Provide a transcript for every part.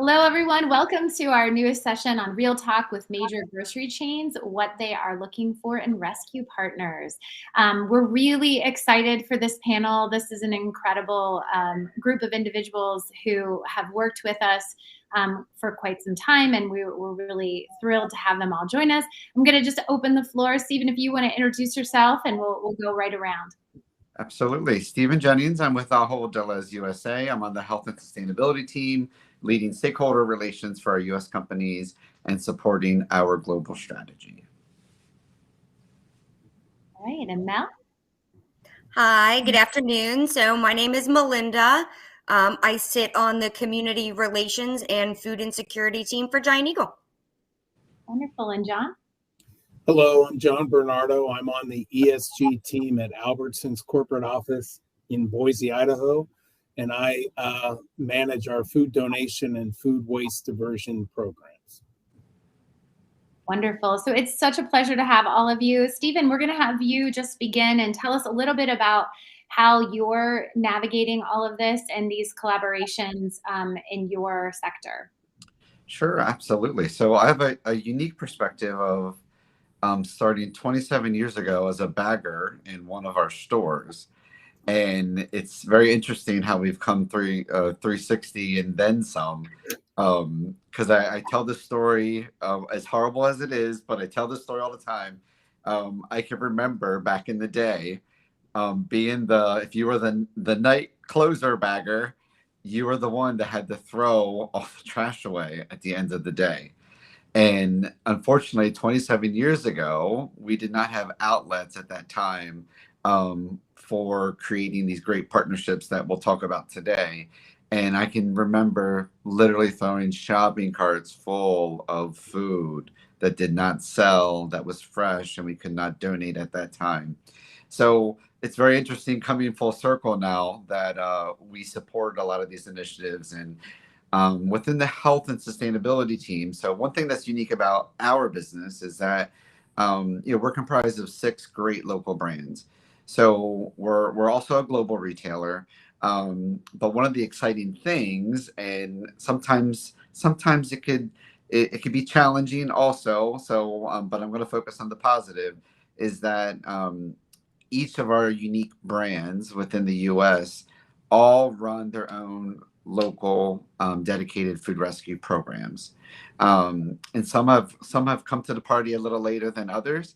Hello, everyone. Welcome to our newest session on Real Talk with major grocery chains, what they are looking for in rescue partners. We're really excited for this panel. This is an incredible group of individuals who have worked with us for quite some time, and we're really thrilled to have them all join us. I'm going to just open the floor. Stephen, if you want to introduce yourself, and we'll go right around. Absolutely. Stephen Jennings. I'm with Della's USA. I'm on the health and sustainability team, leading stakeholder relations for our U.S. companies and supporting our global strategy. All right, and Mel? Hi, good afternoon. So my name is Melinda. I sit on the community relations and food insecurity team for Giant Eagle. Wonderful. And John? Hello, I'm John Bernardo. I'm on the ESG team at Albertsons corporate office in Boise, Idaho, and I manage our food donation and food waste diversion programs. Wonderful. So it's such a pleasure to have all of you. Stephen, we're going to have you just begin and tell us a little bit about how you're navigating all of this and these collaborations in your sector. Sure, absolutely. So I have a unique perspective of starting 27 years ago as a bagger in one of our stores. And it's very interesting how we've come through 360 and then some. Because I tell this story as horrible as it is, but I tell this story all the time. I can remember back in the day being if you were the night closer bagger, you were the one that had to throw all the trash away at the end of the day. And unfortunately, 27 years ago, we did not have outlets at that time for creating these great partnerships that we'll talk about today. And I can remember literally throwing shopping carts full of food that did not sell, that was fresh, and we could not donate at that time. So it's very interesting coming full circle now that we support a lot of these initiatives and within the health and sustainability team. So one thing that's unique about our business is that we're comprised of 6 great local brands. So we're also a global retailer. But one of the exciting things, and sometimes it could be challenging also. So but I'm going to focus on the positive, is that each of our unique brands within the U.S. all run their own local dedicated food rescue programs, and some have come to the party a little later than others,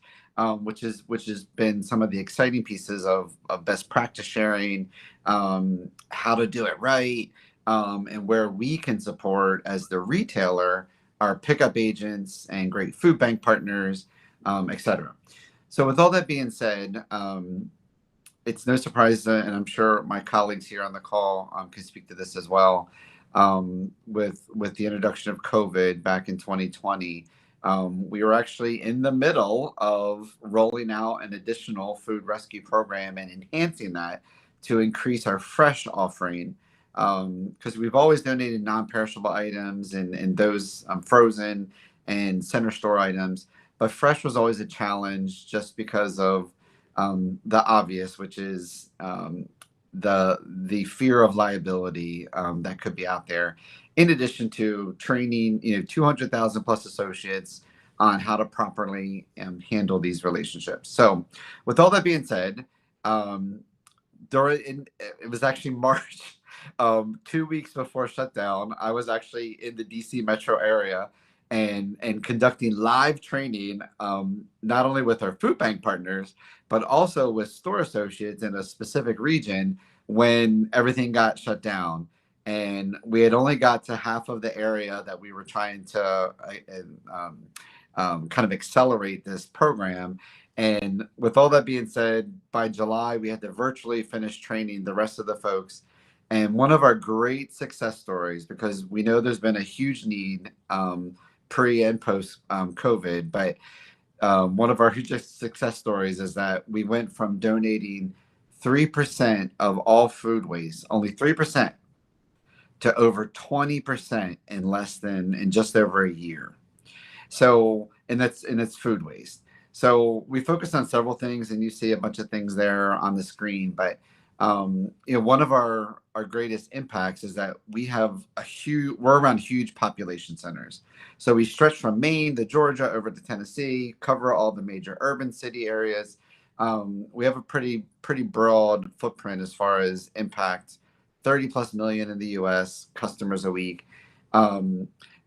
which has been some of the exciting pieces of best practice sharing, how to do it right, and where we can support as the retailer our pickup agents and great food bank partners, etc. So with all that being said, it's no surprise, and I'm sure my colleagues here on the call can speak to this as well. With the introduction of COVID back in 2020, we were actually in the middle of rolling out an additional food rescue program and enhancing that to increase our fresh offering, because we've always donated non-perishable items and those frozen and center store items, but fresh was always a challenge just because of the obvious, which is the fear of liability that could be out there, in addition to training 200,000 plus associates on how to properly handle these relationships. So with all that being said, it was actually March, 2 weeks before shutdown, I was actually in the DC metro area and conducting live training, not only with our food bank partners, but also with store associates in a specific region when everything got shut down. And we had only got to half of the area that we were trying to kind of accelerate this program. And with all that being said, by July, we had to virtually finish training the rest of the folks. And one of our great success stories, because we know there's been a huge need pre and post COVID, but one of our huge success stories is that we went from donating 3% of all food waste, only 3%, to over 20% in just over a year. So, and that's food waste. So we focused on several things, and you see a bunch of things there on the screen. But one of our our greatest impacts is that we're around huge population centers. So we stretch from Maine to Georgia over to Tennessee, cover all the major urban city areas. We have a pretty broad footprint as far as impact, 30 plus million in the US customers a week.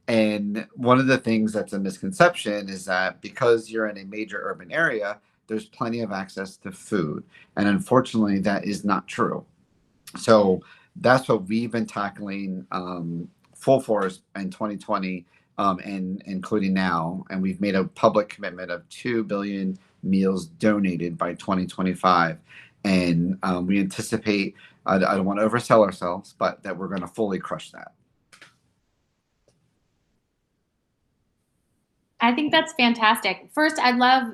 And one of the things that's a misconception is that because you're in a major urban area, there's plenty of access to food. And unfortunately, that is not true. So that's what we've been tackling full force in 2020 and including now. And we've made a public commitment of 2 billion meals donated by 2025. And we anticipate, I don't want to oversell ourselves, but that we're going to fully crush that. I think that's fantastic. First, I love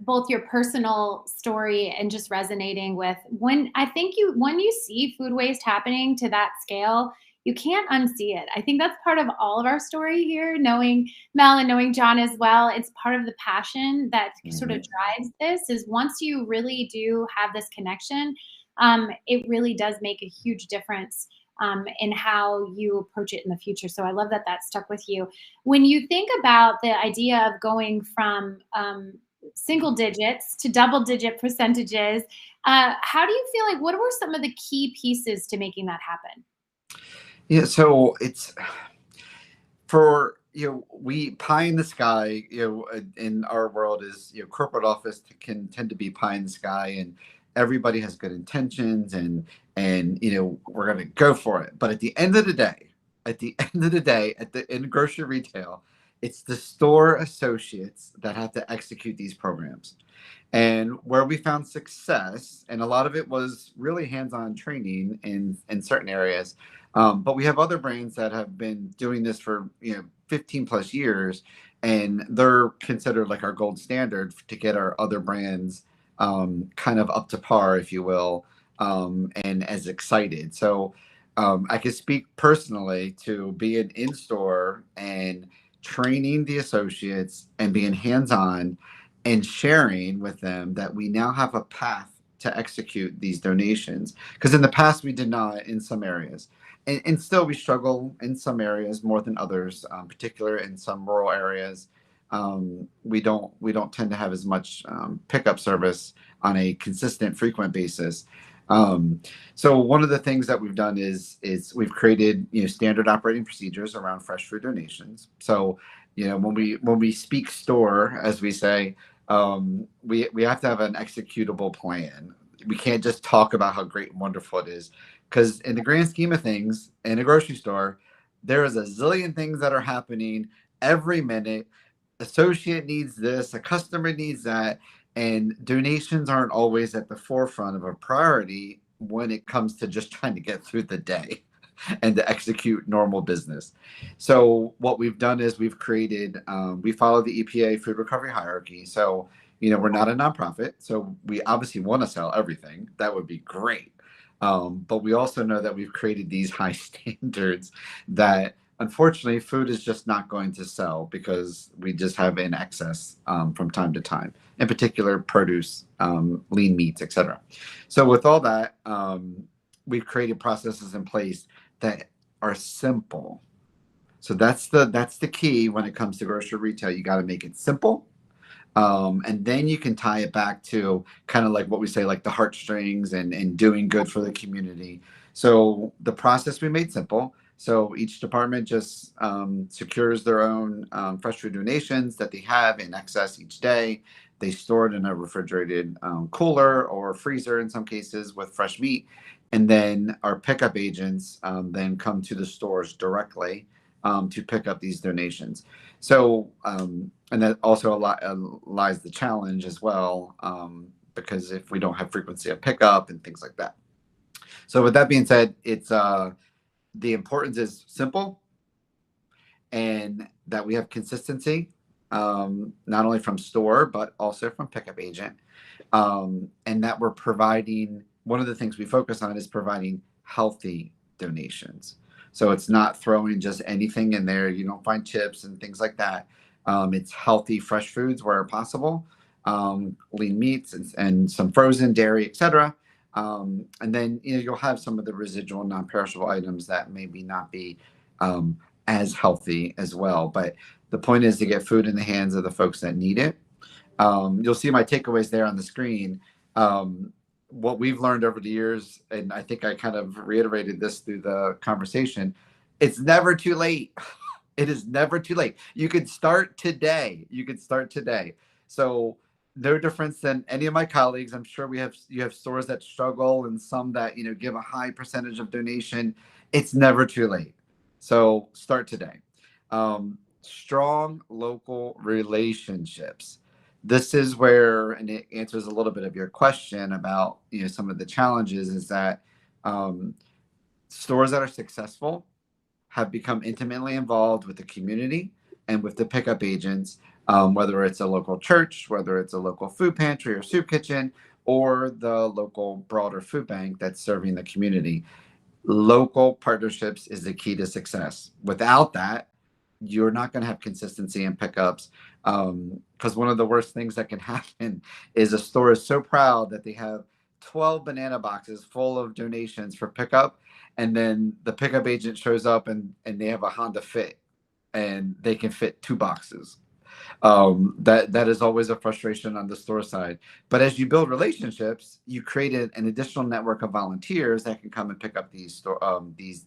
both your personal story and just resonating with when you see food waste happening to that scale, you can't unsee it. I think that's part of all of our story here, knowing Mel and knowing John as well. It's part of the passion that sort of drives this is once you really do have this connection, it really does make a huge difference in how you approach it in the future. So I love that that stuck with you. When you think about the idea of going from single digits to double digit percentages, how do you feel like, what were some of the key pieces to making that happen? Yeah, so it's for, we pie in the sky, in our world is, corporate office can tend to be pie in the sky and everybody has good intentions and we're going to go for it. But at the end of the day, in grocery retail, it's the store associates that have to execute these programs. And where we found success, and a lot of it was really hands-on training in certain areas, but we have other brands that have been doing this for 15 plus years, and they're considered like our gold standard to get our other brands kind of up to par, if you will, and as excited. So I can speak personally to being in store and training the associates and being hands-on and sharing with them that we now have a path to execute these donations. Because in the past, we did not in some areas. And still we struggle in some areas more than others, particular in some rural areas. We don't tend to have as much pickup service on a consistent, frequent basis. So one of the things that we've done is we've created standard operating procedures around fresh food donations. So when we speak store, as we say, we have to have an executable plan. We can't just talk about how great and wonderful it is, because in the grand scheme of things, in a grocery store, there is a zillion things that are happening every minute. Associate needs this, a customer needs that, and donations aren't always at the forefront of a priority when it comes to just trying to get through the day and to execute normal business. So what we've done is we've created, we follow the EPA food recovery hierarchy. So, we're not a nonprofit, so we obviously want to sell everything. That would be great. But we also know that we've created these high standards that unfortunately food is just not going to sell because we just have in excess from time to time, in particular produce, lean meats, etc. So with all that, we've created processes in place that are simple. So that's the key when it comes to grocery retail. You got to make it simple. And then you can tie it back to kind of like what we say, like the heartstrings and doing good for the community. So the process we made simple. So each department just secures their own fresh food donations that they have in excess each day. They store it in a refrigerated cooler or freezer in some cases with fresh meat. And then our pickup agents then come to the stores directly to pick up these donations. So, and that also lies the challenge as well, because if we don't have frequency of pickup and things like that. So with that being said, it's the importance is simple and that we have consistency, not only from store, but also from pickup agent. And that we're providing, one of the things we focus on is providing healthy donations. So it's not throwing just anything in there. You don't find chips and things like that. It's healthy, fresh foods where possible, lean meats and some frozen dairy, etc. And then, you'll have some of the residual non-perishable items that maybe not be as healthy as well. But the point is to get food in the hands of the folks that need it. You'll see my takeaways there on the screen. What we've learned over the years, and I think I kind of reiterated this through the conversation, it's never too late. It is never too late. You can start today. So no difference than any of my colleagues. I'm sure you have stores that struggle and some that, give a high percentage of donation. It's never too late. So start today. Strong local relationships. This is where, and it answers a little bit of your question about, some of the challenges, is that stores that are successful have become intimately involved with the community and with the pickup agents, whether it's a local church, whether it's a local food pantry or soup kitchen, or the local broader food bank that's serving the community. Local partnerships is the key to success. Without that, you're not going to have consistency in pickups, because one of the worst things that can happen is a store is so proud that they have 12 banana boxes full of donations for pickup, and then the pickup agent shows up and they have a Honda Fit and they can fit 2 boxes. That is always a frustration on the store side. But as you build relationships, you create an additional network of volunteers that can come and pick up these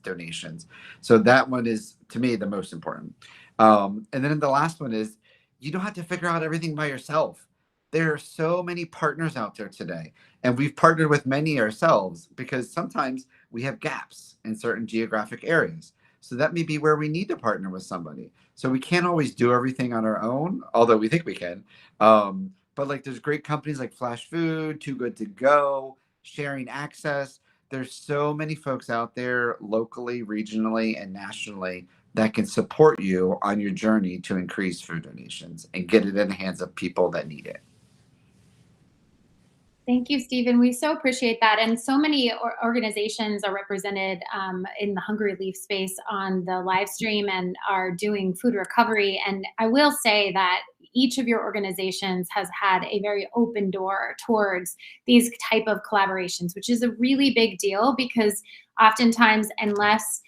donations. So that one is, to me, the most important. And then the last one is, you don't have to figure out everything by yourself. There are so many partners out there today, and we've partnered with many ourselves because sometimes we have gaps in certain geographic areas. So that may be where we need to partner with somebody. So we can't always do everything on our own, although we think we can. But like, there's great companies like Flash Food, Too Good to Go, Sharing Access. There's so many folks out there locally, regionally, and nationally that can support you on your journey to increase food donations and get it in the hands of people that need it. Thank you, Stephen. We so appreciate that. And so many organizations are represented in the Hunger Relief space on the live stream and are doing food recovery. And I will say that each of your organizations has had a very open door towards these type of collaborations, which is a really big deal, because oftentimes, unless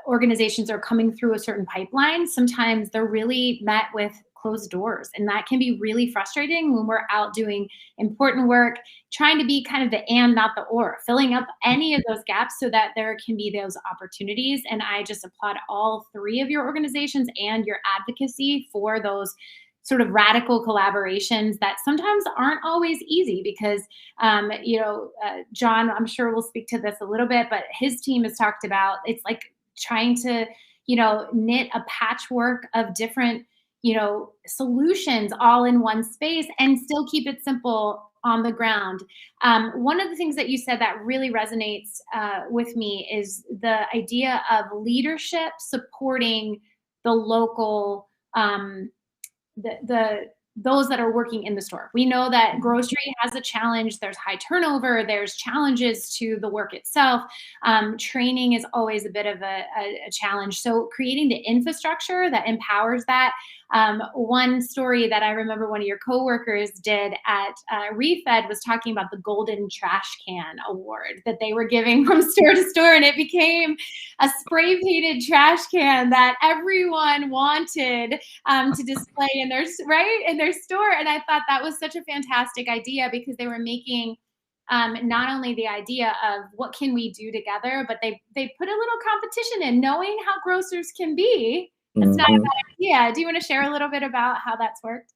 organizations are coming through a certain pipeline, sometimes they're really met with closed doors. And that can be really frustrating when we're out doing important work, trying to be kind of the and, not the or, filling up any of those gaps so that there can be those opportunities. And I just applaud all 3 of your organizations and your advocacy for those sort of radical collaborations that sometimes aren't always easy, because, John, I'm sure will speak to this a little bit, but his team has talked about, it's like trying to, knit a patchwork of different solutions all in one space and still keep it simple on the ground. One of the things that you said that really resonates with me is the idea of leadership supporting the local, those that are working in the store. We know that grocery has a challenge. There's high turnover. There's challenges to the work itself. Training is always a bit of a challenge. So creating the infrastructure that empowers that. One story that I remember one of your coworkers did at Refed was talking about the Golden Trash Can Award that they were giving from store to store, and it became a spray painted trash can that everyone wanted to display in their store. And I thought that was such a fantastic idea, because they were making not only the idea of what can we do together, but they put a little competition in, knowing how grocers can be. It's not a bad idea. Do you want to share a little bit about how that's worked?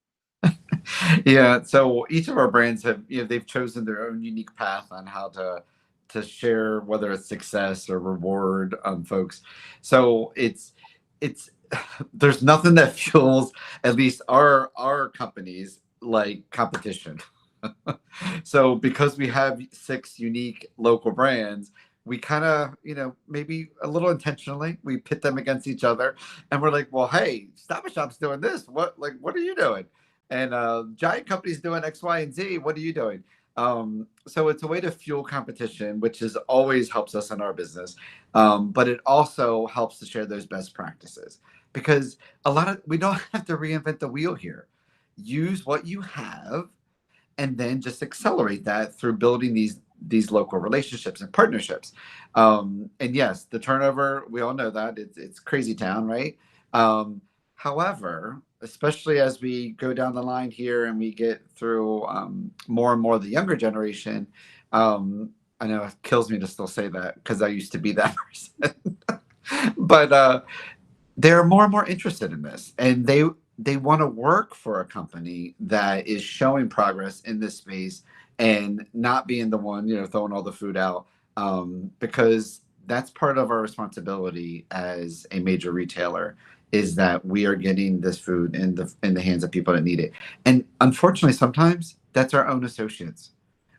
Yeah. So each of our brands have, they've chosen their own unique path on how to share, whether it's success or reward folks. So it's there's nothing that fuels, at least our companies, like competition. So because we have 6 unique local brands, we kind of, maybe a little intentionally, we pit them against each other, and we're like, well, hey, Stop and Shop's doing this. What are you doing? And Giant Company's doing X, Y, and Z. What are you doing? So it's a way to fuel competition, which always helps us in our business. But it also helps to share those best practices, because we don't have to reinvent the wheel here. Use what you have and then just accelerate that through building these local relationships and partnerships. And yes, the turnover, we all know that it's crazy town, right? However, especially as we go down the line here and we get through more and more of the younger generation, I know it kills me to still say that because I used to be that person, but they're more and more interested in this, and they want to work for a company that is showing progress in this space and not being the one, throwing all the food out, because that's part of our responsibility as a major retailer, is that we are getting this food in the hands of people that need it. And unfortunately, sometimes that's our own associates.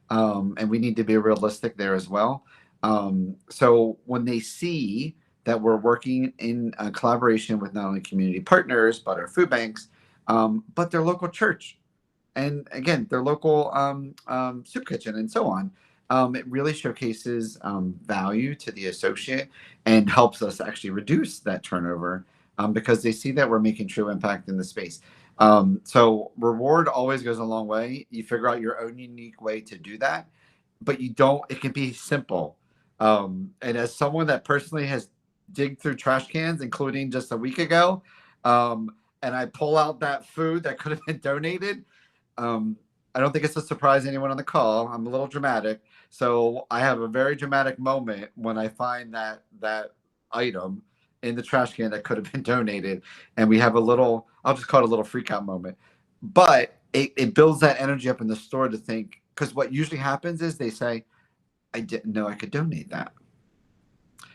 And we need to be realistic there as well. So when they see that we're working in collaboration with not only community partners, but our food banks, but their local church, and again, their local soup kitchen and so on, it really showcases value to the associate and helps us actually reduce that turnover, because they see that we're making true impact in the space. So reward always goes a long way. You figure out your own unique way to do that, but it can be simple. And as someone that personally has dig through trash cans, including just a week ago, and I pull out that food that could have been donated, I don't think it's a surprise to anyone on the call. I'm a little dramatic. So I have a very dramatic moment when I find that item in the trash can that could have been donated. And we have I'll just call it a little freak out moment. But it builds that energy up in the store to think, because what usually happens is they say, I didn't know I could donate that.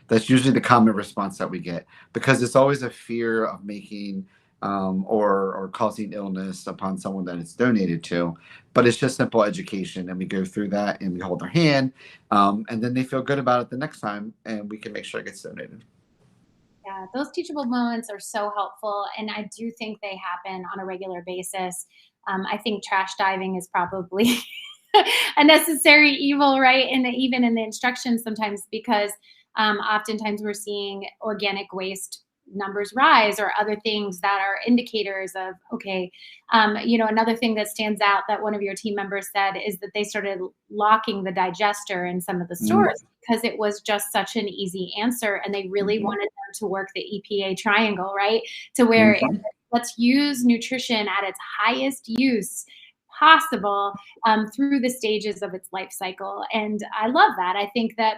That's usually the common response that we get, because it's always a fear of making or causing illness upon someone that it's donated to. But it's just simple education, and we go through that and we hold their hand, and then they feel good about it the next time, and we can make sure it gets donated. Yeah, those teachable moments are so helpful, and I do think they happen on a regular basis. I think trash diving is probably a necessary evil, right? And even in the instructions sometimes, because oftentimes we're seeing organic waste numbers rise or other things that are indicators of, okay, another thing that stands out that one of your team members said is that they started locking the digester in some of the stores because it was just such an easy answer, and they really wanted them to work the EPA triangle, right? To where let's use nutrition at its highest use possible through the stages of its life cycle. And I love that. I think that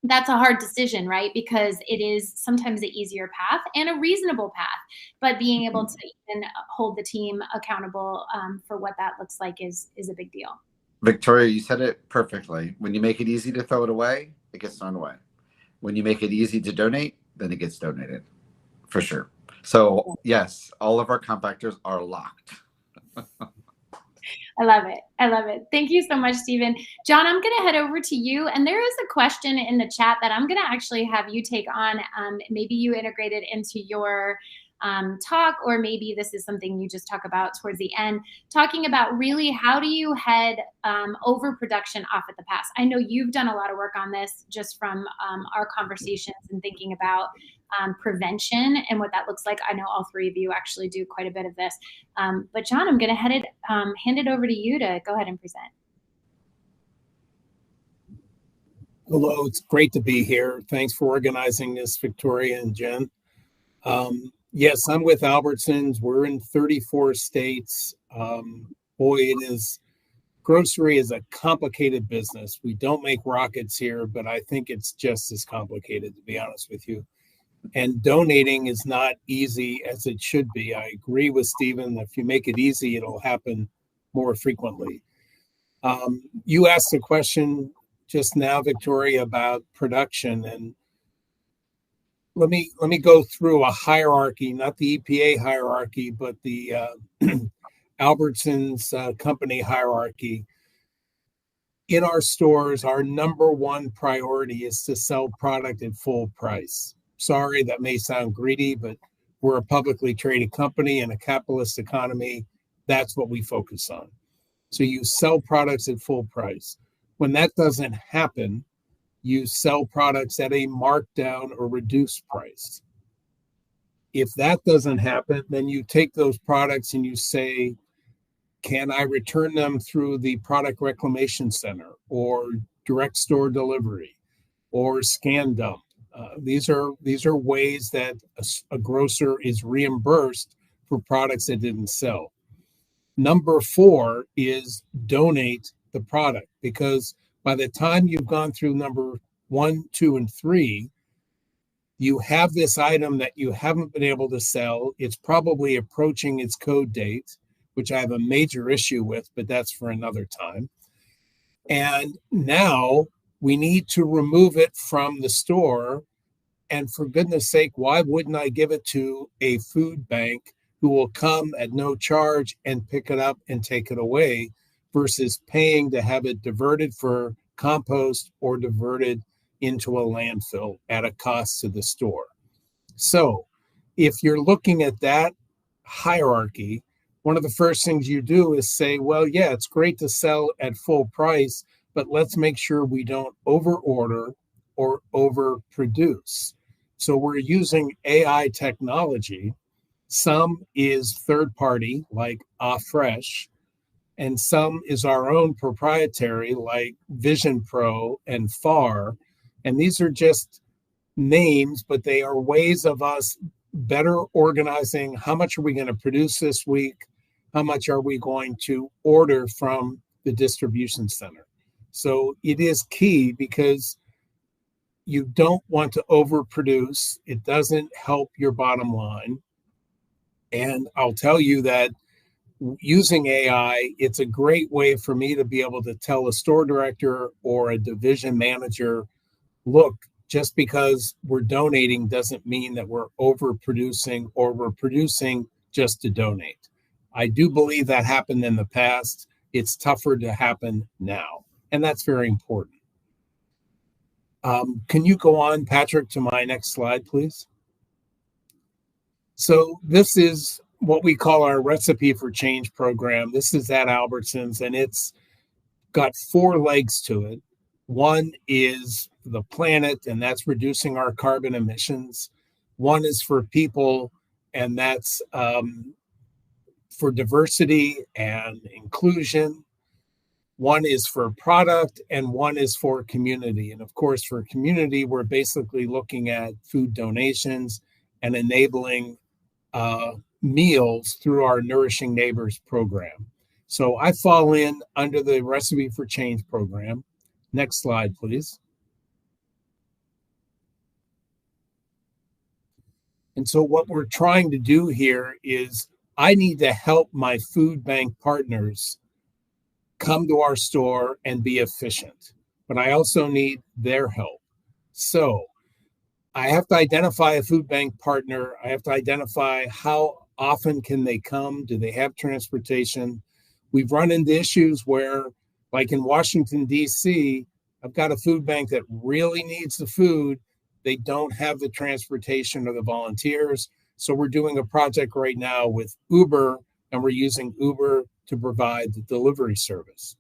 that's a hard decision, right? Because it is sometimes the easier path and a reasonable path, but being able to even hold the team accountable for what that looks like is a big deal. Victoria, you said it perfectly. When you make it easy to throw it away, it gets thrown away. When you make it easy to donate, then it gets donated, for sure. So yes, all of our compactors are locked. I love it. I love it. Thank you so much, Stephen. John, I'm going to head over to you. And there is a question in the chat that I'm going to actually have you take on. Maybe you integrate it into your talk, or maybe this is something you just talk about towards the end, talking about really how do you head overproduction off at the pass. I know you've done a lot of work on this just from our conversations and thinking about prevention and what that looks like. I know all three of you actually do quite a bit of this. But John, I'm going to hand it over to you to go ahead and present. Hello, it's great to be here. Thanks for organizing this, Victoria and Jen. Yes, I'm with Albertsons. We're in 34 states. Grocery is a complicated business. We don't make rockets here, but I think it's just as complicated, to be honest with you. And donating is not easy as it should be. I agree with Stephen. If you make it easy, it'll happen more frequently. You asked a question just now, Victoria, about production, and let me go through a hierarchy, not the EPA hierarchy, but the Albertsons company hierarchy. In our stores, our number one priority is to sell product at full price. Sorry, that may sound greedy, but we're a publicly traded company in a capitalist economy. That's what we focus on. So you sell products at full price. When that doesn't happen, you sell products at a markdown or reduced price. If that doesn't happen, then you take those products and you say, Can I return them through the product reclamation center or direct store delivery or scan dump? These are ways that a grocer is reimbursed for products that didn't sell. Number 4 is donate the product, because by the time you've gone through number 1, 2, and 3, you have this item that you haven't been able to sell. It's probably approaching its code date, which I have a major issue with, but that's for another time. And now we need to remove it from the store. And for goodness sake, why wouldn't I give it to a food bank who will come at no charge and pick it up and take it away, versus paying to have it diverted for compost or diverted into a landfill at a cost to the store? So if you're looking at that hierarchy, one of the first things you do is say, well, yeah, it's great to sell at full price, but let's make sure we don't overorder or overproduce. So we're using AI technology. Some is third party, like Fresh, and some is our own proprietary, like Vision Pro and FAR. And these are just names, but they are ways of us better organizing how much are we going to produce this week, how much are we going to order from the distribution center. So it is key, because you don't want to overproduce. It doesn't help your bottom line. And I'll tell you that using AI, it's a great way for me to be able to tell a store director or a division manager, look, just because we're donating doesn't mean that we're overproducing or we're producing just to donate. I do believe that happened in the past. It's tougher to happen now, and that's very important. Can you go on, Patrick, to my next slide, please? So this is what we call our Recipe for Change program. This is at Albertsons, and it's got 4 legs to it. One is the planet, and that's reducing our carbon emissions. One is for people, and that's for diversity and inclusion. One is for product, and one is for community. And of course, for community, we're basically looking at food donations and enabling meals through our Nourishing Neighbors program. So I fall in under the Recipe for Change program. Next slide, please. And so what we're trying to do here is I need to help my food bank partners come to our store and be efficient, but I also need their help. So I have to identify a food bank partner. I have to identify how often can they come? Do they have transportation? We've run into issues where, like in Washington, D.C., I've got a food bank that really needs the food. They don't have the transportation or the volunteers. So we're doing a project right now with Uber, and we're using Uber to provide the delivery service.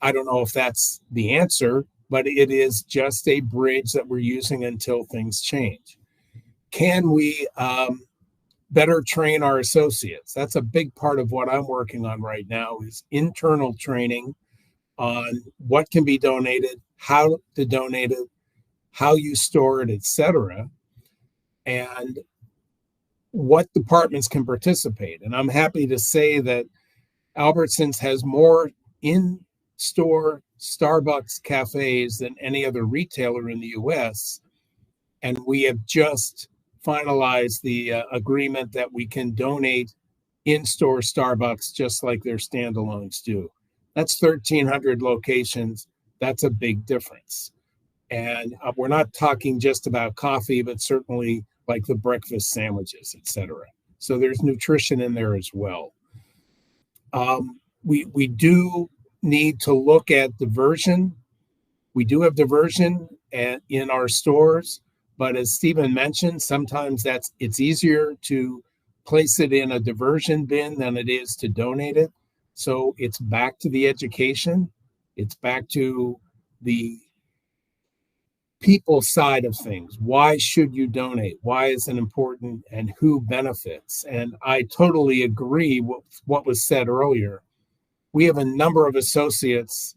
I don't know if that's the answer, but it is just a bridge that we're using until things change. Can we better train our associates? That's a big part of what I'm working on right now, is internal training on what can be donated, how to donate it, how you store it, etc., and what departments can participate. And I'm happy to say that Albertsons has more in-store Starbucks cafes than any other retailer in the U.S., and we have just finalized the agreement that we can donate in-store Starbucks just like their standalones do. That's 1,300 locations. That's a big difference. And we're not talking just about coffee, but certainly like the breakfast sandwiches, etc. So there's nutrition in there as well. We do need to look at diversion. We do have diversion in our stores, but as Stephen mentioned, sometimes it's easier to place it in a diversion bin than it is to donate it. So it's back to the education. It's back to the people side of things. Why should you donate? Why is it important, and who benefits? And I totally agree with what was said earlier. we have a number of associates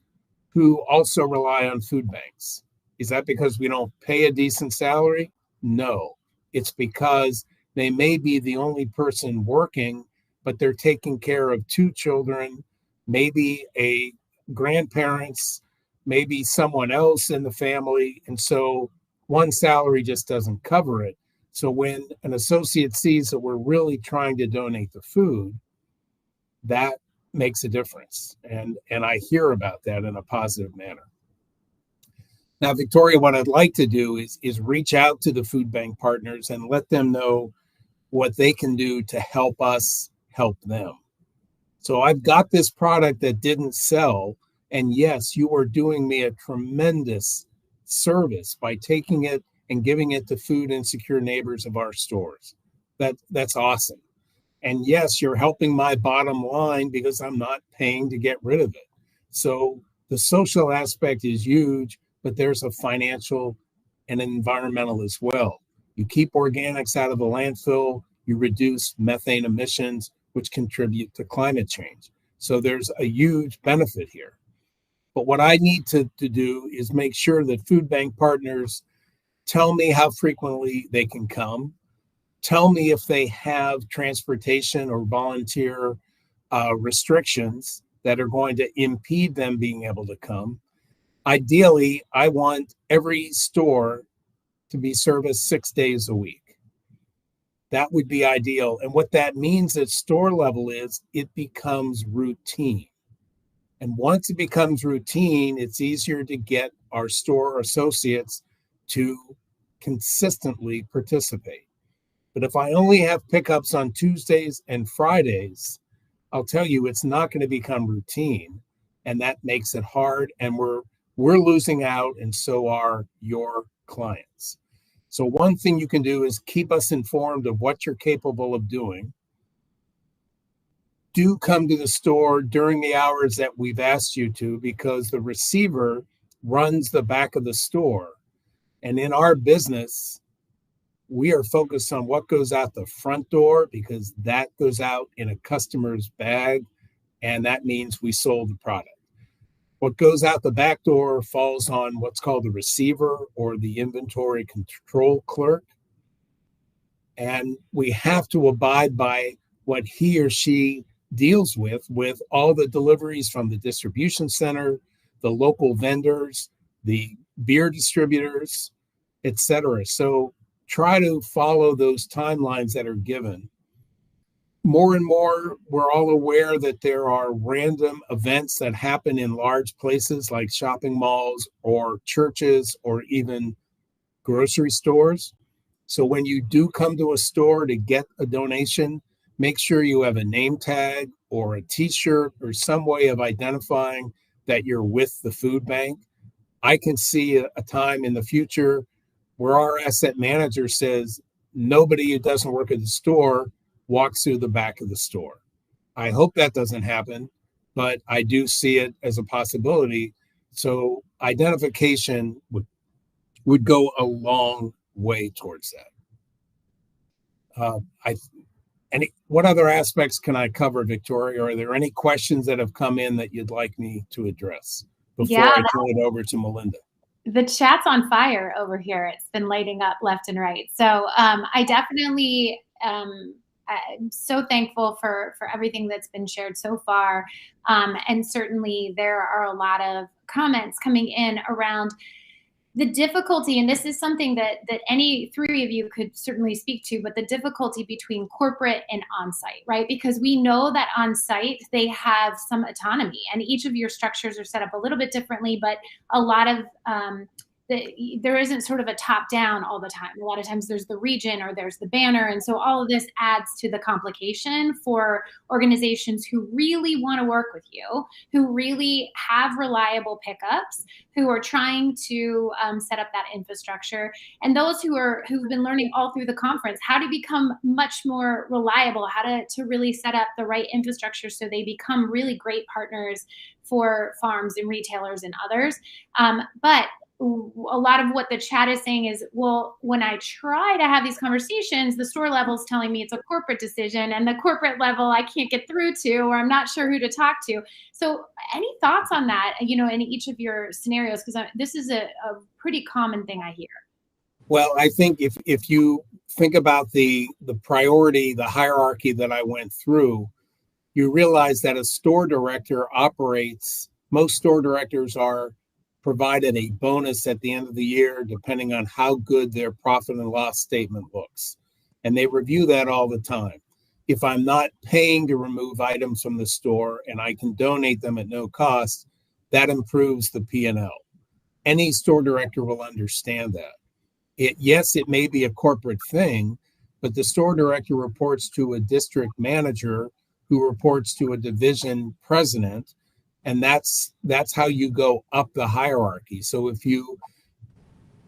who also rely on food banks. Is that because we don't pay a decent salary? No, it's because they may be the only person working, but they're taking care of 2 children, maybe a grandparents, maybe someone else in the family. And so one salary just doesn't cover it. So when an associate sees that we're really trying to donate the food, that makes a difference. And I hear about that in a positive manner. Now, Victoria, what I'd like to do is reach out to the food bank partners and let them know what they can do to help us help them. So I've got this product that didn't sell, and yes, you are doing me a tremendous service by taking it and giving it to food insecure neighbors of our stores. That's awesome. And yes, you're helping my bottom line because I'm not paying to get rid of it. So the social aspect is huge, but there's a financial and environmental as well. You keep organics out of the landfill, you reduce methane emissions, which contribute to climate change. So there's a huge benefit here. But what I need to do is make sure that food bank partners tell me how frequently they can come, tell me if they have transportation or volunteer restrictions that are going to impede them being able to come. Ideally, I want every store to be serviced 6 days a week. That would be ideal. And what that means at store level is it becomes routine. And once it becomes routine, it's easier to get our store associates to consistently participate. But if I only have pickups on Tuesdays and Fridays, I'll tell you, it's not going to become routine. And that makes it hard. And we're losing out, and so are your clients. So one thing you can do is keep us informed of what you're capable of doing. Do come to the store during the hours that we've asked you to, because the receiver runs the back of the store. And in our business, we are focused on what goes out the front door, because that goes out in a customer's bag, and that means we sold the product. What goes out the back door falls on what's called the receiver or the inventory control clerk. And we have to abide by what he or she deals with all the deliveries from the distribution center, the local vendors, the beer distributors, etc. So try to follow those timelines that are given. More and more, we're all aware that there are random events that happen in large places like shopping malls or churches or even grocery stores. So when you do come to a store to get a donation, make sure you have a name tag or a t-shirt or some way of identifying that you're with the food bank. I can see a time in the future where our asset manager says nobody who doesn't work at the store walks through the back of the store. I hope that doesn't happen, but I do see it as a possibility. So identification would go a long way towards that. What other aspects can I cover, Victoria? Are there any questions that have come in that you'd like me to address before I turn it over to Melinda? The chat's on fire over here. It's been lighting up left and right. So I definitely I'm so thankful for everything that's been shared so far. And certainly there are a lot of comments coming in around the difficulty, and this is something that any three of you could certainly speak to, but the difficulty between corporate and on-site, right? Because we know that on-site, they have some autonomy, and each of your structures are set up a little bit differently, but a lot of there isn't sort of a top-down all the time. A lot of times there's the region or there's the banner, and so all of this adds to the complication for organizations who really want to work with you, who really have reliable pickups, who are trying to set up that infrastructure, and those who've been learning all through the conference how to become much more reliable, how to really set up the right infrastructure so they become really great partners for farms and retailers and others. But a lot of what the chat is saying is, well, when I try to have these conversations, the store level is telling me it's a corporate decision, and the corporate level I can't get through to, or I'm not sure who to talk to. So any thoughts on that, in each of your scenarios? Because this is a pretty common thing I hear. Well, I think if you think about the priority, the hierarchy that I went through, you realize that a store director most store directors are provided a bonus at the end of the year, depending on how good their profit and loss statement looks. And they review that all the time. If I'm not paying to remove items from the store and I can donate them at no cost, that improves the P&L. Any store director will understand that. Yes, it may be a corporate thing, but the store director reports to a district manager who reports to a division president, and that's how you go up the hierarchy. So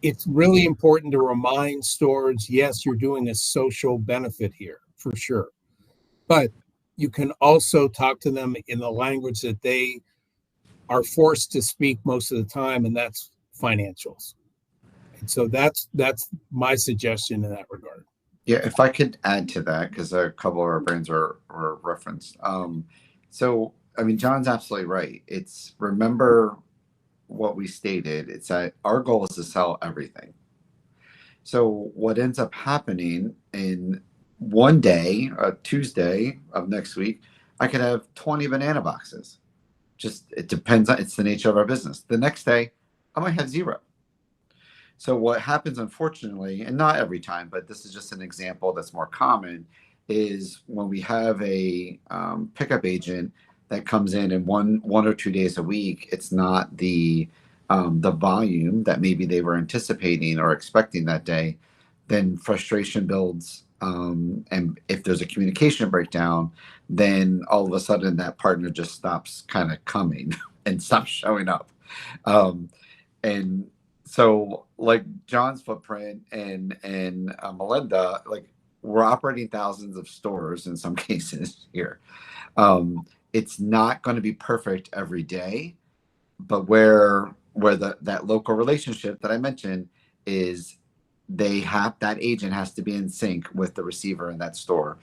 it's really important to remind stores, yes, you're doing a social benefit here, for sure. But you can also talk to them in the language that they are forced to speak most of the time, and that's financials. And so that's my suggestion in that regard. Yeah, if I could add to that, because a couple of our brands were referenced. So, I mean, John's absolutely right. Remember what we stated. It's that our goal is to sell everything. So what ends up happening in one day, a Tuesday of next week, I could have 20 banana boxes. It depends on, it's the nature of our business. The next day, I might have 0. So what happens, unfortunately, and not every time, but this is just an example that's more common, is when we have a pickup agent that comes in one or 2 days a week, it's not the volume that maybe they were anticipating or expecting that day, then frustration builds. And if there's a communication breakdown, then all of a sudden that partner just stops kind of coming and stops showing up. And so like John's footprint and Melinda, like we're operating thousands of stores in some cases here. It's not going to be perfect every day, but where that local relationship that I mentioned is, that agent has to be in sync with the receiver in that store.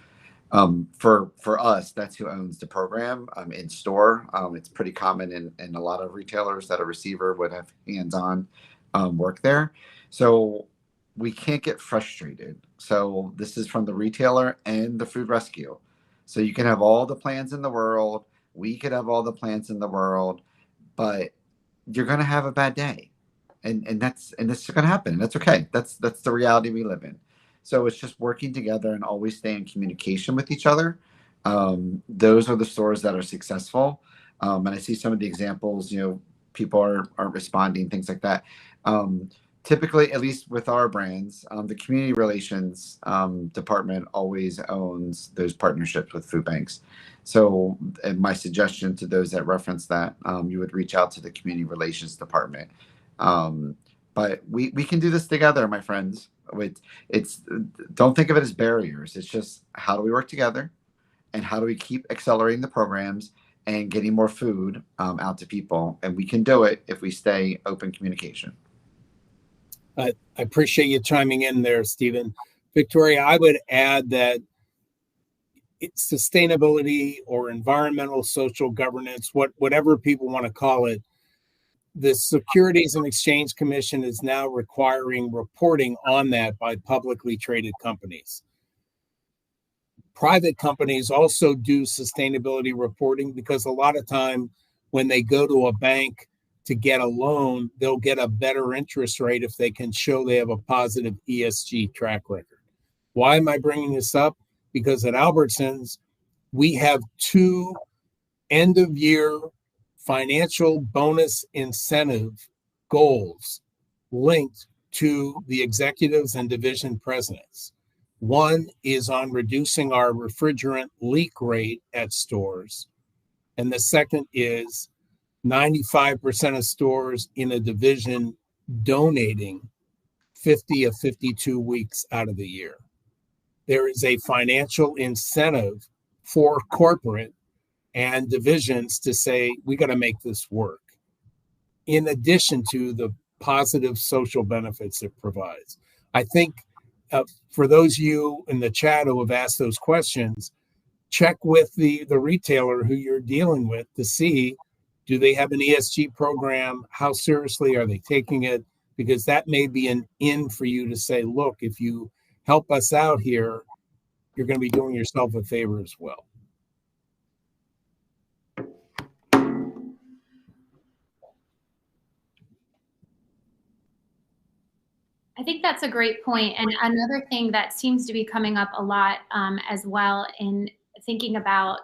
For us, that's who owns the program in store. It's pretty common in a lot of retailers that a receiver would have hands-on work there. So we can't get frustrated. So this is from the retailer and the food rescue. So you can have all the plans in the world. We could have all the plans in the world, but you're going to have a bad day. And that's going to happen. And that's okay. That's the reality we live in. So it's just working together and always stay in communication with each other. Those are the stores that are successful. And I see some of the examples, people are responding, things like that. Typically, at least with our brands, the community relations department always owns those partnerships with food banks. So my suggestion to those that reference that, you would reach out to the community relations department. But we can do this together, my friends. Don't think of it as barriers. It's just, how do we work together, and how do we keep accelerating the programs and getting more food out to people? And we can do it if we stay open communication. I appreciate you chiming in there, Stephen. Victoria, I would add that it's sustainability or environmental social governance, whatever people want to call it. The Securities and Exchange Commission is now requiring reporting on that by publicly traded companies. Private companies also do sustainability reporting, because a lot of time when they go to a bank to get a loan, they'll get a better interest rate if they can show they have a positive ESG track record. Why am I bringing this up? Because at Albertsons, we have 2 end-of-year financial bonus incentive goals linked to the executives and division presidents. One is on reducing our refrigerant leak rate at stores. And the second is 95% of stores in a division donating 50 of 52 weeks out of the year. There is a financial incentive for corporate and divisions to say, we got to make this work. In addition to the positive social benefits it provides. I think for those of you in the chat who have asked those questions, check with the retailer who you're dealing with to see, do they have an ESG program? How seriously are they taking it? Because that may be an in for you to say, look, if you help us out here, you're going to be doing yourself a favor as well. I think that's a great point. And another thing that seems to be coming up a lot as well in thinking about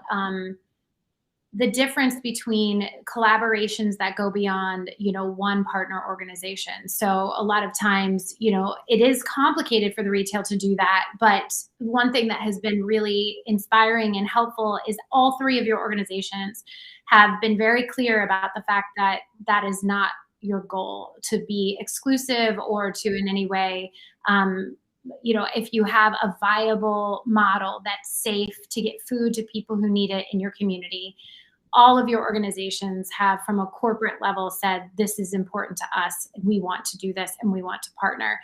the difference between collaborations that go beyond, one partner organization. So a lot of times, it is complicated for the retail to do that. But one thing that has been really inspiring and helpful is all three of your organizations have been very clear about the fact that that is not your goal, to be exclusive or to in any way, if you have a viable model that's safe to get food to people who need it in your community, all of your organizations have, from a corporate level, said, this is important to us, and we want to do this, and we want to partner.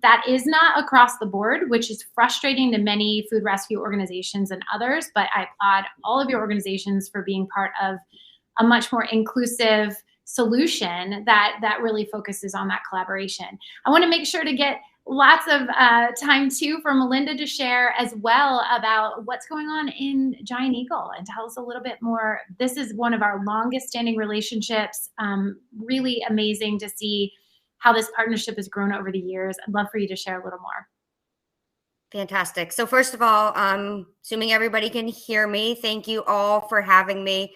That is not across the board, which is frustrating to many food rescue organizations and others, but I applaud all of your organizations for being part of a much more inclusive solution that really focuses on that collaboration. I want to make sure to get lots of time too for Melinda to share as well about what's going on in Giant Eagle and tell us a little bit more. This is one of our longest standing relationships. Really amazing to see how this partnership has grown over the years. I'd love for you to share a little more. Fantastic. So first of all, assuming everybody can hear me, thank you all for having me.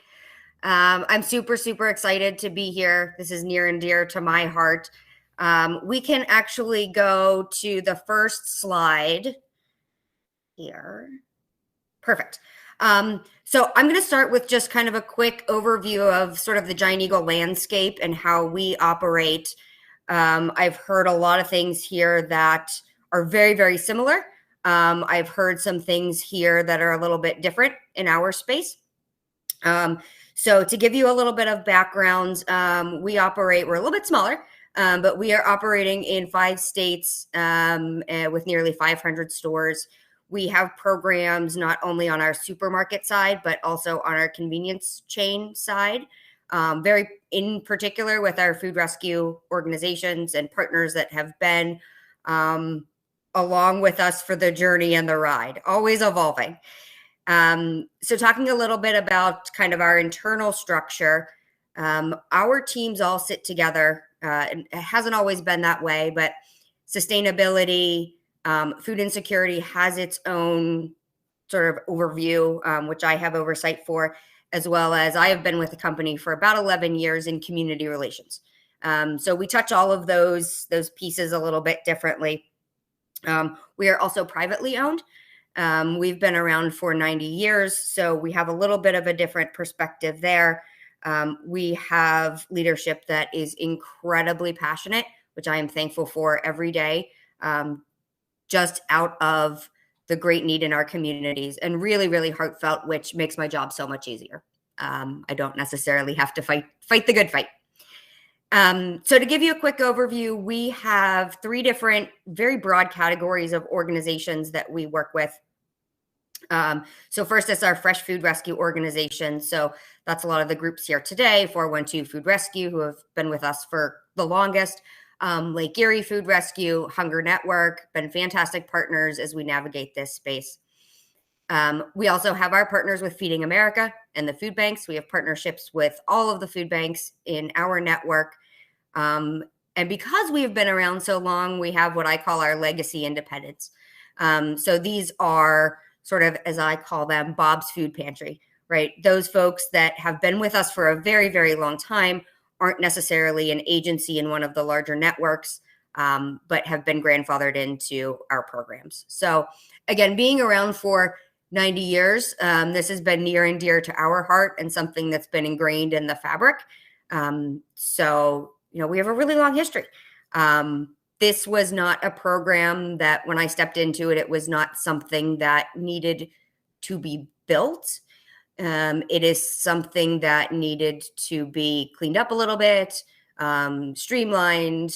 I'm super, super excited to be here. This is near and dear to my heart. We can actually go to the first slide here. Perfect. So I'm going to start with just kind of a quick overview of sort of the Giant Eagle landscape and how we operate. I've heard a lot of things here that are very, very similar. I've heard some things here that are a little bit different in our space. So to give you a little bit of background, we're a little bit smaller, but we are operating in 5 states with nearly 500 stores. We have programs not only on our supermarket side, but also on our convenience chain side, very in particular with our food rescue organizations and partners that have been along with us for the journey and the ride, always evolving. So talking a little bit about kind of our internal structure, our teams all sit together. And it hasn't always been that way, but sustainability, food insecurity has its own sort of overview, which I have oversight for, as well as I have been with the company for about 11 years in community relations. So we touch all of those pieces a little bit differently. We are also privately owned. We've been around for 90 years, so we have a little bit of a different perspective there. We have leadership that is incredibly passionate, which I am thankful for every day, just out of the great need in our communities, and really, really heartfelt, which makes my job so much easier. I don't necessarily have to fight the good fight. So to give you a quick overview, we have 3 different, very broad categories of organizations that we work with. So first is our Fresh Food Rescue organization. So that's a lot of the groups here today, 412 Food Rescue, who have been with us for the longest, Lake Erie Food Rescue, Hunger Network, been fantastic partners as we navigate this space. We also have our partners with Feeding America and the food banks. We have partnerships with all of the food banks in our network. And because we have been around so long, we have what I call our legacy independents. So these are sort of, as I call them, Bob's Food Pantry, right? Those folks that have been with us for a very, very long time aren't necessarily an agency in one of the larger networks, but have been grandfathered into our programs. So again, being around for 90 years, this has been near and dear to our heart and something that's been ingrained in the fabric. So, we have a really long history. This was not a program that when I stepped into it, it was not something that needed to be built. It is something that needed to be cleaned up a little bit, streamlined,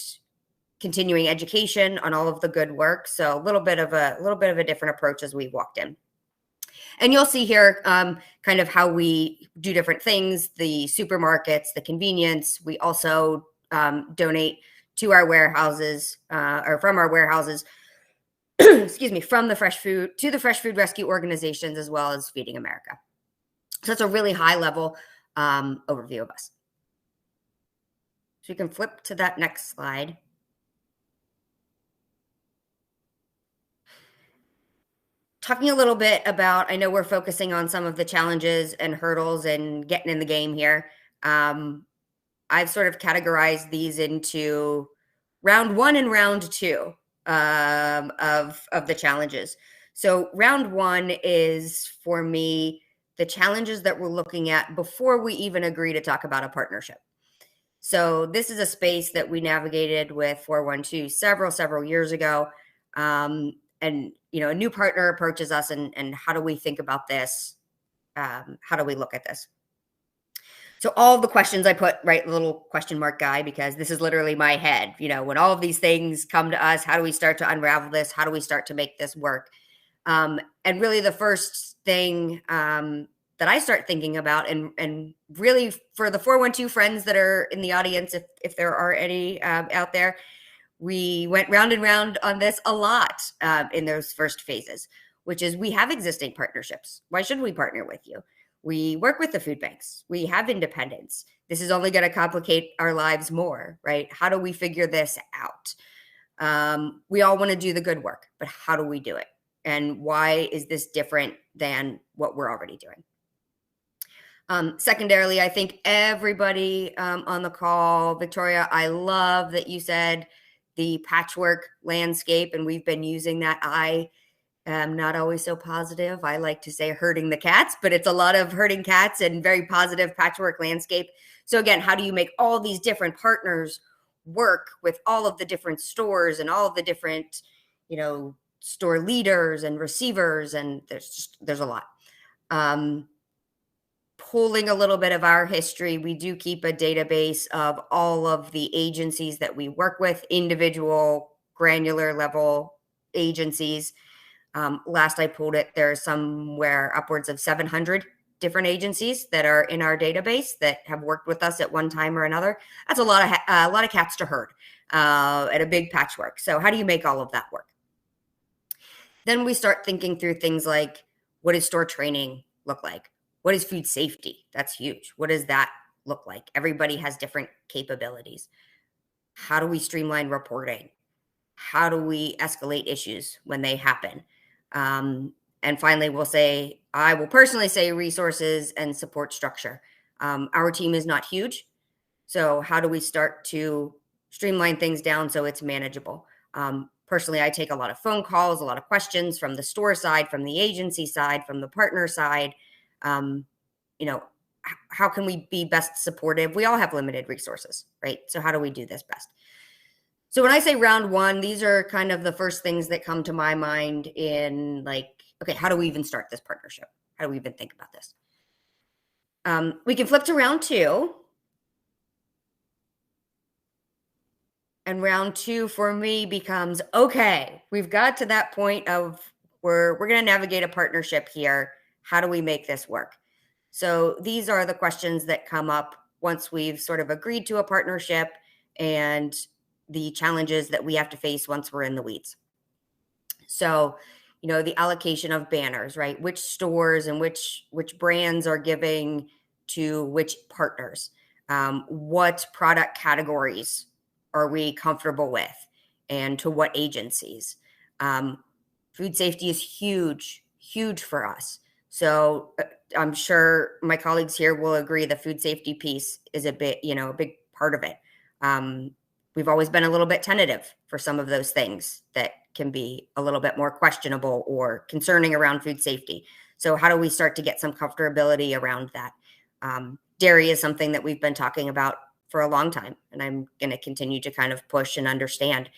continuing education on all of the good work. So a little bit of a different approach as we walked in. And you'll see here kind of how we do different things, the supermarkets, the convenience. We also donate to our warehouses or from our warehouses, excuse me, from the fresh food to the fresh food rescue organizations, as well as Feeding America. So that's a really high level overview of us. So you can flip to that next slide. Talking a little bit about, I know we're focusing on some of the challenges and hurdles and getting in the game here. I've sort of categorized these into round 1 and round 2 of the challenges. So round 1 is, for me, the challenges that we're looking at before we even agree to talk about a partnership. So this is a space that we navigated with 412 several years ago. And, you know, a new partner approaches us and how do we think about this? How do we look at this? So all of the questions I put, right, little question mark guy, because this is literally my head. You know, when all of these things come to us, how do we start to unravel this? How do we start to make this work? And really the first thing that I start thinking about, and really for the 412 friends that are in the audience, if there are any out there, we went round and round on this a lot in those first phases, which is we have existing partnerships. Why should we partner with you? We work with the food banks. We have independence. This is only going to complicate our lives more, right? How do we figure this out? We all want to do the good work, but how do we do it? And why is this different than what we're already doing? Secondarily, I think everybody on the call, Victoria, I love that you said the patchwork landscape, and we've been using that. I am not always so positive. I like to say herding the cats, but it's a lot of herding cats and very positive patchwork landscape. So again, how do you make all these different partners work with all of the different stores and all of the different, you know, store leaders and receivers? And there's a lot. Pulling a little bit of our history, we do keep a database of all of the agencies that we work with, individual granular level agencies. Last I pulled it, there's somewhere upwards of 700 different agencies that are in our database that have worked with us at one time or another. That's a lot of cats to herd and a big patchwork. So how do you make all of that work? Then we start thinking through things like, what does store training look like? What is food safety? That's huge. What does that look like? Everybody has different capabilities. How do we streamline reporting? How do we escalate issues when they happen? And finally, I will personally say resources and support structure. Our team is not huge. So how do we start to streamline things down so it's manageable? Personally, I take a lot of phone calls, a lot of questions from the store side, from the agency side, from the partner side. You know, how can we be best supportive? We all have limited resources, right? So how do we do this best? So when I say round 1, these are kind of the first things that come to my mind in like, okay, how do we even start this partnership? How do we even think about this? We can flip to round 2. And round 2 for me becomes, okay, we've got to that point of we're going to navigate a partnership here. How do we make this work? So these are the questions that come up once we've sort of agreed to a partnership and the challenges that we have to face once we're in the weeds. So, you know, the allocation of banners, right? Which stores and which brands are giving to which partners? What product categories are we comfortable with and to what agencies? Food safety is huge for us. So I'm sure my colleagues here will agree the food safety piece is a big part of it. We've always been a little bit tentative for some of those things that can be a little bit more questionable or concerning around food safety. So how do we start to get some comfortability around that? Dairy is something that we've been talking about for a long time, and I'm going to continue to kind of push and understand.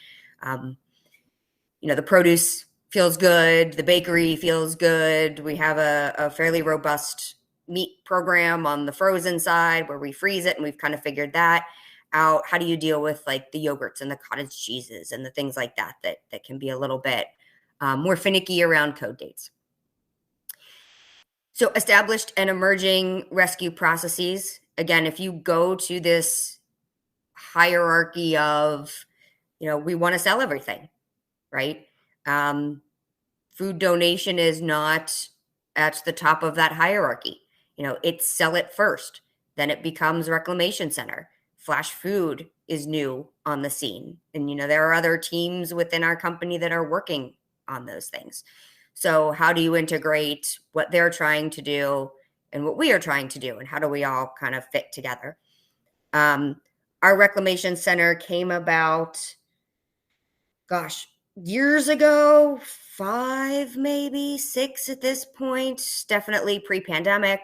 The produce feels good. The bakery feels good. We have a fairly robust meat program on the frozen side where we freeze it, and we've kind of figured that out how do you deal with like the yogurts and the cottage cheeses and the things like that that can be a little bit more finicky around code dates. So established and emerging rescue processes. Again, if you go to this hierarchy of, we want to sell everything, right? Food donation is not at the top of that hierarchy. It's sell it first, then it becomes reclamation center. Flash food is new on the scene. And, there are other teams within our company that are working on those things. So how do you integrate what they're trying to do and what we are trying to do? And how do we all kind of fit together? Our reclamation center came about, years ago, 5, maybe 6 at this point, definitely pre-pandemic.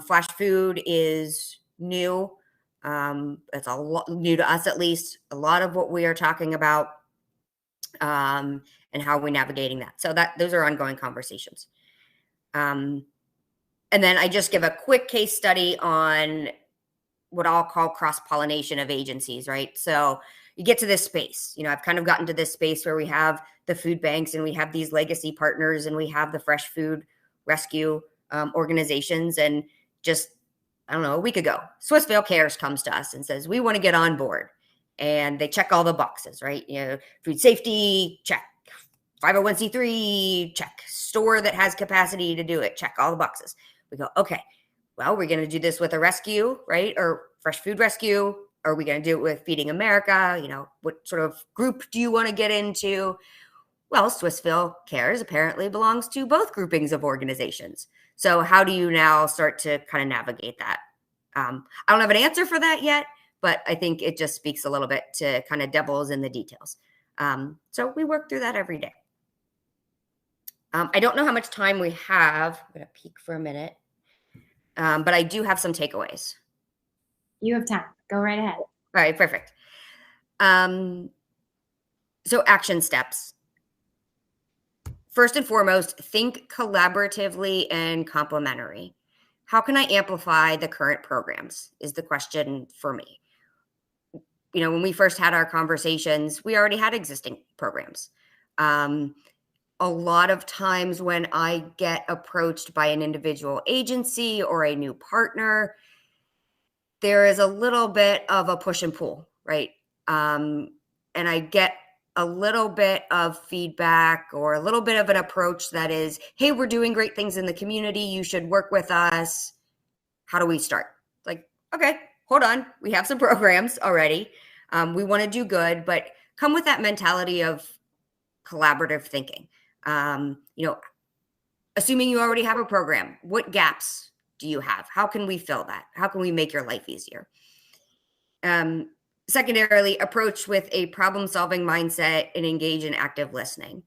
Flash food is new. It's a lot new to us, at least. A lot of what we are talking about and how we're navigating that. So those are ongoing conversations. And then I just give a quick case study on what I'll call cross-pollination of agencies, right? So you get to this space, I've kind of gotten to this space where we have the food banks and we have these legacy partners and we have the fresh food rescue organizations. And just, I don't know, a week ago, Swissvale Cares comes to us and says, we want to get on board. And they check all the boxes, right? Food safety, check. 501c3, check. Store that has capacity to do it, check all the boxes. We go, okay, well, we're going to do this with a rescue, right? Or fresh food rescue. Are we going to do it with Feeding America? What sort of group do you want to get into? Well, Swissvale Cares apparently belongs to both groupings of organizations. So how do you now start to kind of navigate that? I don't have an answer for that yet, but I think it just speaks a little bit to kind of devils in the details. So we work through that every day. I don't know how much time we have. I'm going to peek for a minute. But I do have some takeaways. You have time. Go right ahead. All right, perfect. So action steps. First and foremost, think collaboratively and complementary. How can I amplify the current programs is the question for me. When we first had our conversations, we already had existing programs. A lot of times when I get approached by an individual agency or a new partner, there is a little bit of a push and pull, right? And I get a little bit of feedback or a little bit of an approach that is, hey, we're doing great things in the community. You should work with us. How do we start? Like, okay, hold on. We have some programs already. We want to do good, but come with that mentality of collaborative thinking. Assuming you already have a program, what gaps do you have? How can we fill that? How can we make your life easier? Secondarily, approach with a problem-solving mindset and engage in active listening.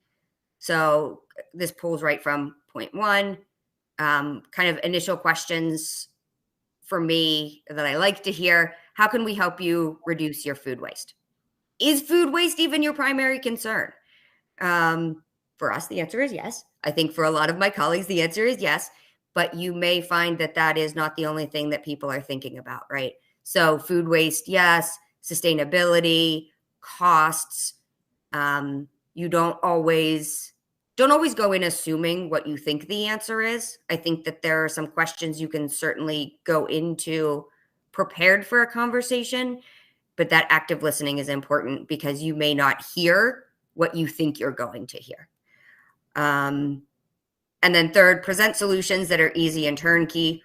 So this pulls right from point 1, kind of initial questions for me that I like to hear. How can we help you reduce your food waste? Is food waste even your primary concern? For us, the answer is yes. I think for a lot of my colleagues, the answer is yes. But you may find that that is not the only thing that people are thinking about, right? So food waste, yes. Sustainability, costs. You don't always go in assuming what you think the answer is. I think that there are some questions you can certainly go into prepared for a conversation, but that active listening is important because you may not hear what you think you're going to hear. And then third, present solutions that are easy and turnkey.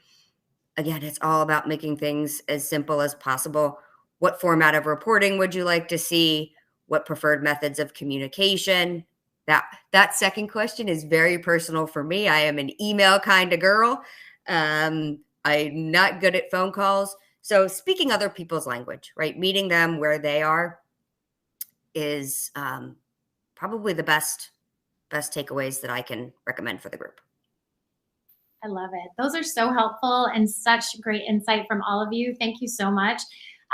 Again, it's all about making things as simple as possible. What format of reporting would you like to see? What preferred methods of communication? That second question is very personal for me. I am an email kind of girl. I'm not good at phone calls. So speaking other people's language, right? Meeting them where they are is probably the best takeaways that I can recommend for the group. I love it. Those are so helpful and such great insight from all of you. Thank you so much.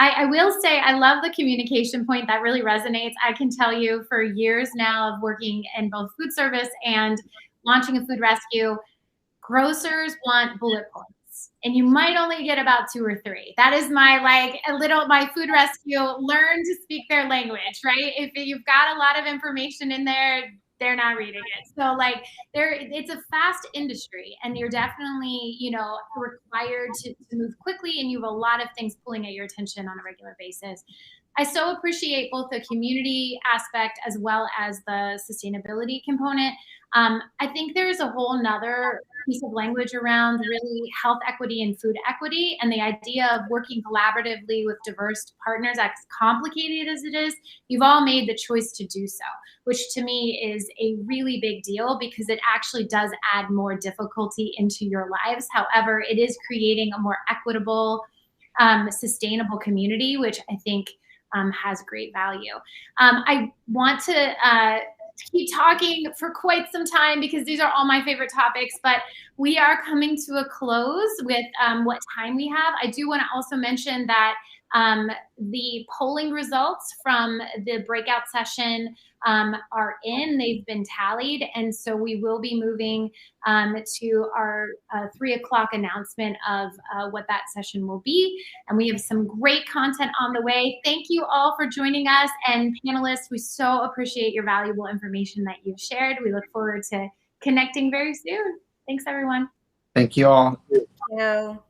I will say I love the communication point. That really resonates. I can tell you for years now of working in both food service and launching a food rescue, grocers want bullet points. words, and you might only get about 2 or 3. That is my my food rescue, learn to speak their language, right? If you've got a lot of information in there, they're not reading it. So it's a fast industry, and you're definitely, required to move quickly, and you have a lot of things pulling at your attention on a regular basis. I so appreciate both the community aspect as well as the sustainability component. I think there's a whole nother piece of language around really health equity and food equity, and the idea of working collaboratively with diverse partners, as complicated as it is. You've all made the choice to do so, which to me is a really big deal, because it actually does add more difficulty into your lives. However, it is creating a more equitable, sustainable community, which I think has great value. I want to keep talking for quite some time, because these are all my favorite topics, but we are coming to a close with what time we have. I do want to also mention that the polling results from the breakout session are in. They've been tallied, and so we will be moving to our 3 o'clock announcement of what that session will be. And we have some great content on the way. Thank you all for joining us, and panelists, we so appreciate your valuable information that you've shared. We look forward to connecting very soon. Thanks, everyone. Thank you all. Thank you.